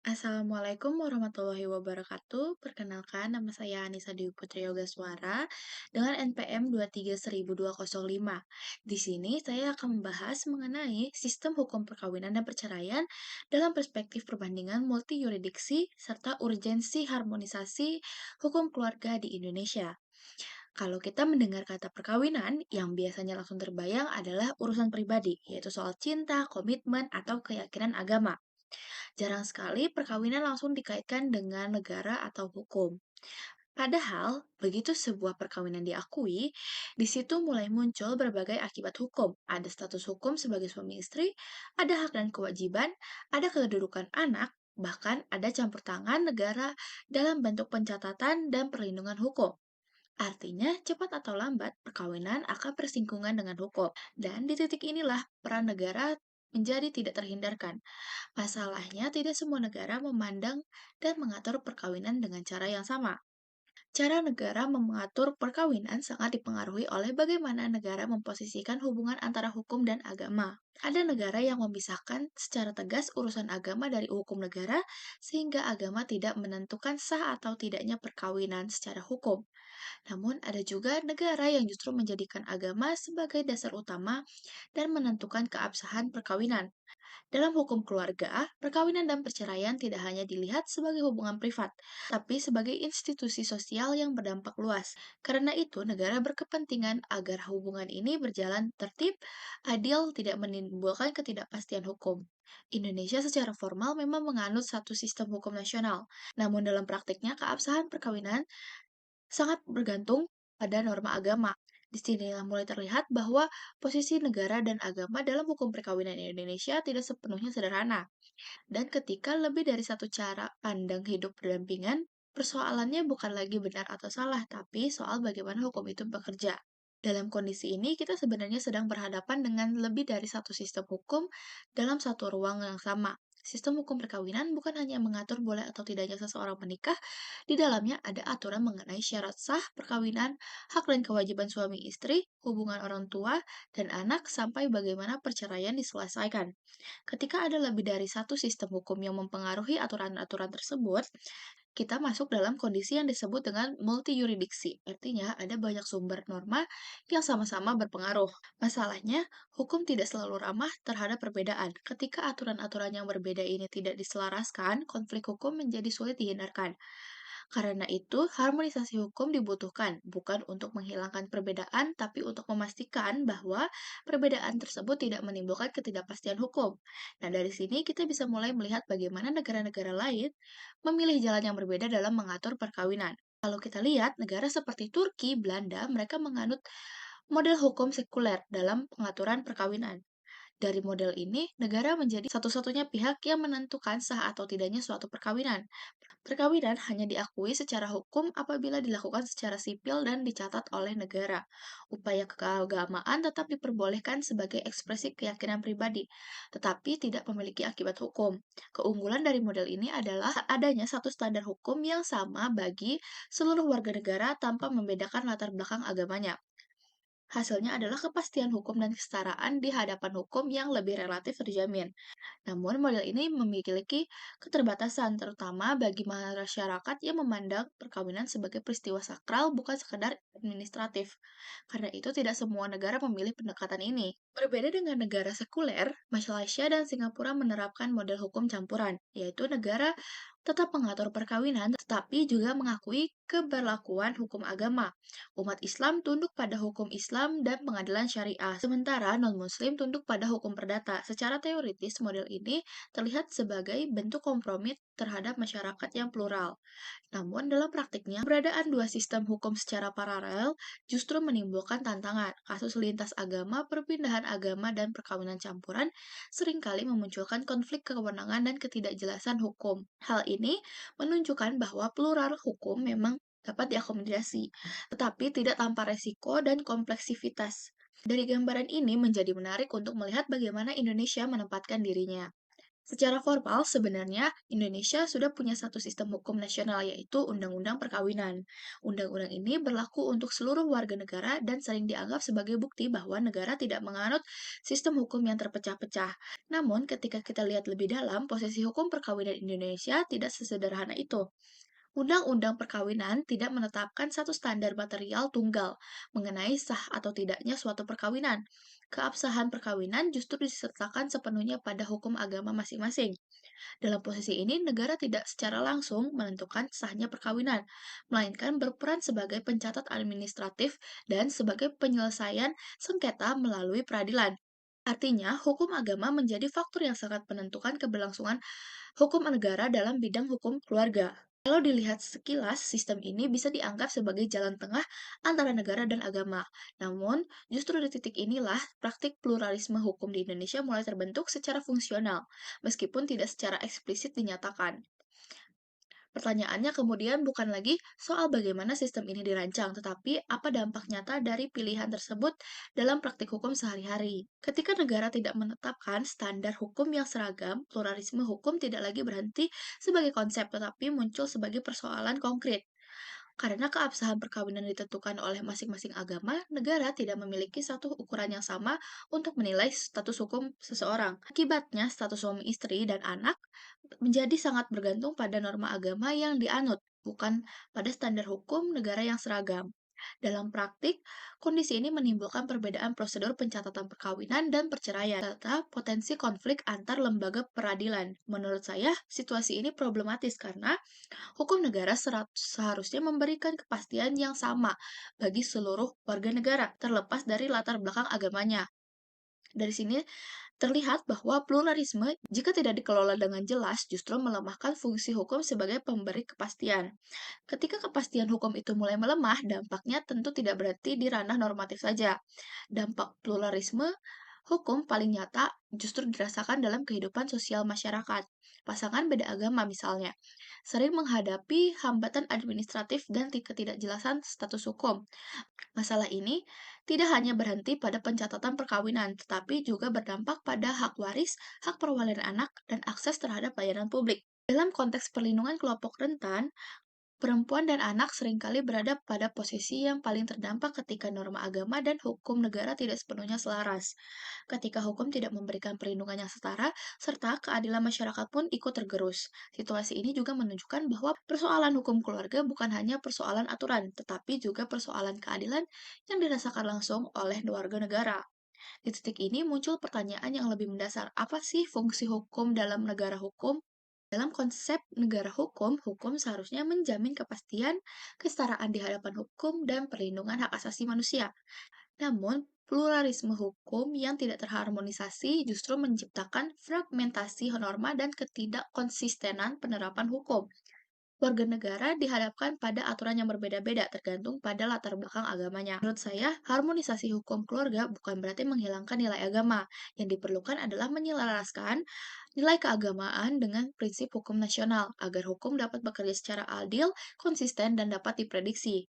Assalamualaikum warahmatullahi wabarakatuh. Perkenalkan, nama saya Anissa Dewi Putri Yogaswara dengan NPM 2310205. Di sini saya akan membahas mengenai sistem hukum perkawinan dan perceraian dalam perspektif perbandingan multi yuridiksi serta urgensi harmonisasi hukum keluarga di Indonesia. Kalau kita mendengar kata perkawinan, yang biasanya langsung terbayang adalah urusan pribadi, yaitu soal cinta, komitmen, atau keyakinan agama. Jarang sekali perkawinan langsung dikaitkan dengan negara atau hukum. Padahal, begitu sebuah perkawinan diakui, di situ mulai muncul berbagai akibat hukum. Ada status hukum sebagai suami istri, ada hak dan kewajiban, ada kedudukan anak, bahkan ada campur tangan negara dalam bentuk pencatatan dan perlindungan hukum. Artinya, cepat atau lambat, perkawinan akan bersinggungan dengan hukum. Dan di titik inilah peran negara menjadi tidak terhindarkan. Masalahnya, tidak semua negara memandang dan mengatur perkawinan dengan cara yang sama. Cara negara mengatur perkawinan sangat dipengaruhi oleh bagaimana negara memposisikan hubungan antara hukum dan agama. Ada negara yang memisahkan secara tegas urusan agama dari hukum negara, sehingga agama tidak menentukan sah atau tidaknya perkawinan secara hukum. Namun, ada juga negara yang justru menjadikan agama sebagai dasar utama dan menentukan keabsahan perkawinan. Dalam hukum keluarga, perkawinan dan perceraian tidak hanya dilihat sebagai hubungan privat, tapi sebagai institusi sosial yang berdampak luas. Karena itu, negara berkepentingan agar hubungan ini berjalan tertib, adil, tidak menimbulkan ketidakpastian hukum. Indonesia secara formal memang menganut satu sistem hukum nasional, namun dalam praktiknya keabsahan perkawinan sangat bergantung pada norma agama. Di sinilah mulai terlihat bahwa posisi negara dan agama dalam hukum perkawinan Indonesia tidak sepenuhnya sederhana. Dan ketika lebih dari satu cara pandang hidup berdampingan, persoalannya bukan lagi benar atau salah, tapi soal bagaimana hukum itu bekerja. Dalam kondisi ini, kita sebenarnya sedang berhadapan dengan lebih dari satu sistem hukum dalam satu ruang yang sama. Sistem hukum perkawinan bukan hanya mengatur boleh atau tidaknya seseorang menikah, di dalamnya ada aturan mengenai syarat sah perkawinan, hak dan kewajiban suami istri, hubungan orang tua dan anak, sampai bagaimana perceraian diselesaikan. Ketika ada lebih dari satu sistem hukum yang mempengaruhi aturan-aturan tersebut, kita masuk dalam kondisi yang disebut dengan multi-yuridiksi. Artinya, ada banyak sumber norma yang sama-sama berpengaruh. Masalahnya, hukum tidak selalu ramah terhadap perbedaan. Ketika aturan-aturan yang berbeda ini tidak diselaraskan, konflik hukum menjadi sulit dihindarkan. Karena itu, harmonisasi hukum dibutuhkan, bukan untuk menghilangkan perbedaan, tapi untuk memastikan bahwa perbedaan tersebut tidak menimbulkan ketidakpastian hukum. Nah, dari sini kita bisa mulai melihat bagaimana negara-negara lain memilih jalan yang berbeda dalam mengatur perkawinan. Kalau kita lihat, negara seperti Turki, Belanda, mereka menganut model hukum sekuler dalam pengaturan perkawinan. Dari model ini, negara menjadi satu-satunya pihak yang menentukan sah atau tidaknya suatu perkawinan. Perkawinan hanya diakui secara hukum apabila dilakukan secara sipil dan dicatat oleh negara. Upaya keagamaan tetap diperbolehkan sebagai ekspresi keyakinan pribadi, tetapi tidak memiliki akibat hukum. Keunggulan dari model ini adalah adanya satu standar hukum yang sama bagi seluruh warga negara tanpa membedakan latar belakang agamanya. Hasilnya adalah kepastian hukum dan kesetaraan di hadapan hukum yang lebih relatif terjamin. Namun, model ini memiliki keterbatasan, terutama bagi masyarakat yang memandang perkawinan sebagai peristiwa sakral, bukan sekedar administratif. Karena itu, tidak semua negara memilih pendekatan ini. Berbeda dengan negara sekuler, Malaysia dan Singapura menerapkan model hukum campuran, yaitu negara tetap mengatur perkawinan, tetapi juga mengakui keberlakuan hukum agama. Umat Islam tunduk pada hukum Islam dan pengadilan syariah, sementara non-Muslim tunduk pada hukum perdata. Secara teoritis, model ini terlihat sebagai bentuk kompromi terhadap masyarakat yang plural. Namun, dalam praktiknya, keberadaan dua sistem hukum secara paralel justru menimbulkan tantangan. Kasus lintas agama, perpindahan agama, dan perkawinan campuran seringkali memunculkan konflik kewenangan dan ketidakjelasan hukum. Hal ini menunjukkan bahwa plural hukum memang dapat diakomodasi, tetapi tidak tanpa resiko dan kompleksivitas. Dari gambaran ini menjadi menarik untuk melihat bagaimana Indonesia menempatkan dirinya. Secara formal, sebenarnya Indonesia sudah punya satu sistem hukum nasional, yaitu Undang-Undang Perkawinan. Undang-undang ini berlaku untuk seluruh warga negara dan sering dianggap sebagai bukti bahwa negara tidak menganut sistem hukum yang terpecah-pecah. Namun, ketika kita lihat lebih dalam, posisi hukum perkawinan Indonesia tidak sesederhana itu. Undang-undang perkawinan tidak menetapkan satu standar material tunggal mengenai sah atau tidaknya suatu perkawinan. Keabsahan perkawinan justru disertakan sepenuhnya pada hukum agama masing-masing. Dalam posisi ini, negara tidak secara langsung menentukan sahnya perkawinan, melainkan berperan sebagai pencatat administratif dan sebagai penyelesaian sengketa melalui peradilan. Artinya, hukum agama menjadi faktor yang sangat menentukan keberlangsungan hukum negara dalam bidang hukum keluarga. Kalau dilihat sekilas, sistem ini bisa dianggap sebagai jalan tengah antara negara dan agama. Namun, justru di titik inilah praktik pluralisme hukum di Indonesia mulai terbentuk secara fungsional, meskipun tidak secara eksplisit dinyatakan. Pertanyaannya kemudian bukan lagi soal bagaimana sistem ini dirancang, tetapi apa dampak nyata dari pilihan tersebut dalam praktik hukum sehari-hari. Ketika negara tidak menetapkan standar hukum yang seragam, pluralisme hukum tidak lagi berhenti sebagai konsep, tetapi muncul sebagai persoalan konkret. Karena keabsahan perkawinan ditentukan oleh masing-masing agama, negara tidak memiliki satu ukuran yang sama untuk menilai status hukum seseorang. Akibatnya, status suami istri dan anak menjadi sangat bergantung pada norma agama yang dianut, bukan pada standar hukum negara yang seragam. Dalam praktik, kondisi ini menimbulkan perbedaan prosedur pencatatan perkawinan dan perceraian, serta potensi konflik antar lembaga peradilan. Menurut saya, situasi ini problematis karena hukum negara seharusnya memberikan kepastian yang sama bagi seluruh warga negara, terlepas dari latar belakang agamanya. Dari sini terlihat bahwa pluralisme, jika tidak dikelola dengan jelas, justru melemahkan fungsi hukum sebagai pemberi kepastian. Ketika kepastian hukum itu mulai melemah, dampaknya tentu tidak berarti di ranah normatif saja. Dampak pluralisme hukum paling nyata justru dirasakan dalam kehidupan sosial masyarakat. Pasangan beda agama misalnya, sering menghadapi hambatan administratif dan ketidakjelasan status hukum. Masalah ini tidak hanya berhenti pada pencatatan perkawinan, tetapi juga berdampak pada hak waris, hak perwalian anak, dan akses terhadap layanan publik. Dalam konteks perlindungan kelompok rentan, perempuan dan anak seringkali berada pada posisi yang paling terdampak ketika norma agama dan hukum negara tidak sepenuhnya selaras. Ketika hukum tidak memberikan perlindungan yang setara, serta keadilan masyarakat pun ikut tergerus. Situasi ini juga menunjukkan bahwa persoalan hukum keluarga bukan hanya persoalan aturan, tetapi juga persoalan keadilan yang dirasakan langsung oleh warga negara. Di titik ini muncul pertanyaan yang lebih mendasar, apa sih fungsi hukum dalam negara hukum? Dalam konsep negara hukum, hukum seharusnya menjamin kepastian, kesetaraan di hadapan hukum, dan perlindungan hak asasi manusia. Namun, pluralisme hukum yang tidak terharmonisasi justru menciptakan fragmentasi norma dan ketidakkonsistenan penerapan hukum. Warga negara dihadapkan pada aturan yang berbeda-beda tergantung pada latar belakang agamanya. Menurut saya, harmonisasi hukum keluarga bukan berarti menghilangkan nilai agama. Yang diperlukan adalah menyelaraskan nilai keagamaan dengan prinsip hukum nasional agar hukum dapat bekerja secara adil, konsisten, dan dapat diprediksi.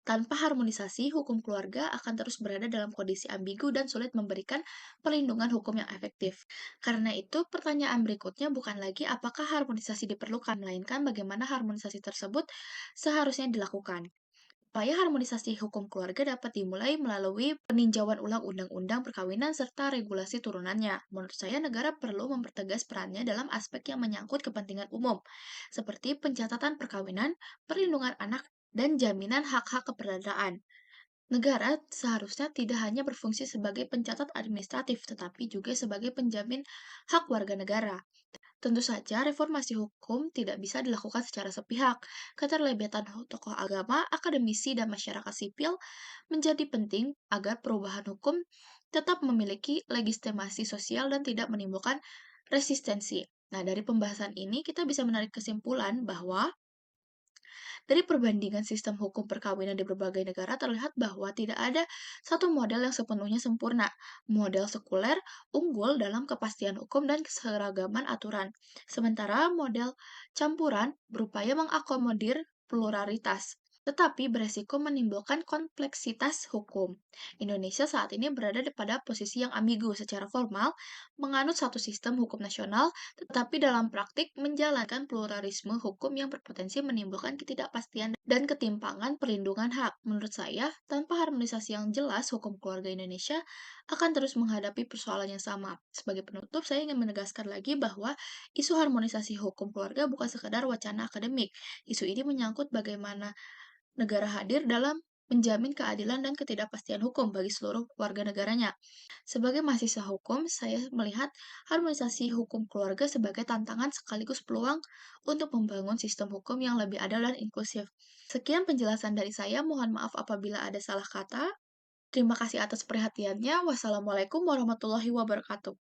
Tanpa harmonisasi, hukum keluarga akan terus berada dalam kondisi ambigu dan sulit memberikan perlindungan hukum yang efektif. Karena itu, pertanyaan berikutnya bukan lagi apakah harmonisasi diperlukan, melainkan bagaimana harmonisasi tersebut seharusnya dilakukan. Upaya harmonisasi hukum keluarga dapat dimulai melalui peninjauan ulang undang-undang perkawinan serta regulasi turunannya. Menurut saya, negara perlu mempertegas perannya dalam aspek yang menyangkut kepentingan umum, seperti pencatatan perkawinan, perlindungan anak, dan jaminan hak-hak keperdataan. Negara seharusnya tidak hanya berfungsi sebagai pencatat administratif, tetapi juga sebagai penjamin hak warga negara. Tentu saja, reformasi hukum tidak bisa dilakukan secara sepihak. Keterlibatan tokoh agama, akademisi, dan masyarakat sipil menjadi penting agar perubahan hukum tetap memiliki legitimasi sosial dan tidak menimbulkan resistensi. Nah, dari pembahasan ini kita bisa menarik kesimpulan bahwa dari perbandingan sistem hukum perkawinan di berbagai negara terlihat bahwa tidak ada satu model yang sepenuhnya sempurna. Model sekuler unggul dalam kepastian hukum dan keseragaman aturan, sementara model campuran berupaya mengakomodir pluralitas. tetapi beresiko menimbulkan kompleksitas hukum. Indonesia saat ini berada pada posisi yang ambigu secara formal, menganut satu sistem hukum nasional, tetapi dalam praktik menjalankan pluralisme hukum yang berpotensi menimbulkan ketidakpastian dan ketimpangan perlindungan hak. Menurut saya, tanpa harmonisasi yang jelas, hukum keluarga Indonesia akan terus menghadapi persoalan yang sama. Sebagai penutup, saya ingin menegaskan lagi bahwa isu harmonisasi hukum keluarga bukan sekadar wacana akademik. Isu ini menyangkut bagaimana negara hadir dalam menjamin keadilan dan ketidakpastian hukum bagi seluruh warga negaranya. Sebagai mahasiswa hukum, saya melihat harmonisasi hukum keluarga sebagai tantangan sekaligus peluang untuk membangun sistem hukum yang lebih adil dan inklusif. Sekian penjelasan dari saya, mohon maaf apabila ada salah kata. Terima kasih atas perhatiannya. Wassalamualaikum warahmatullahi wabarakatuh.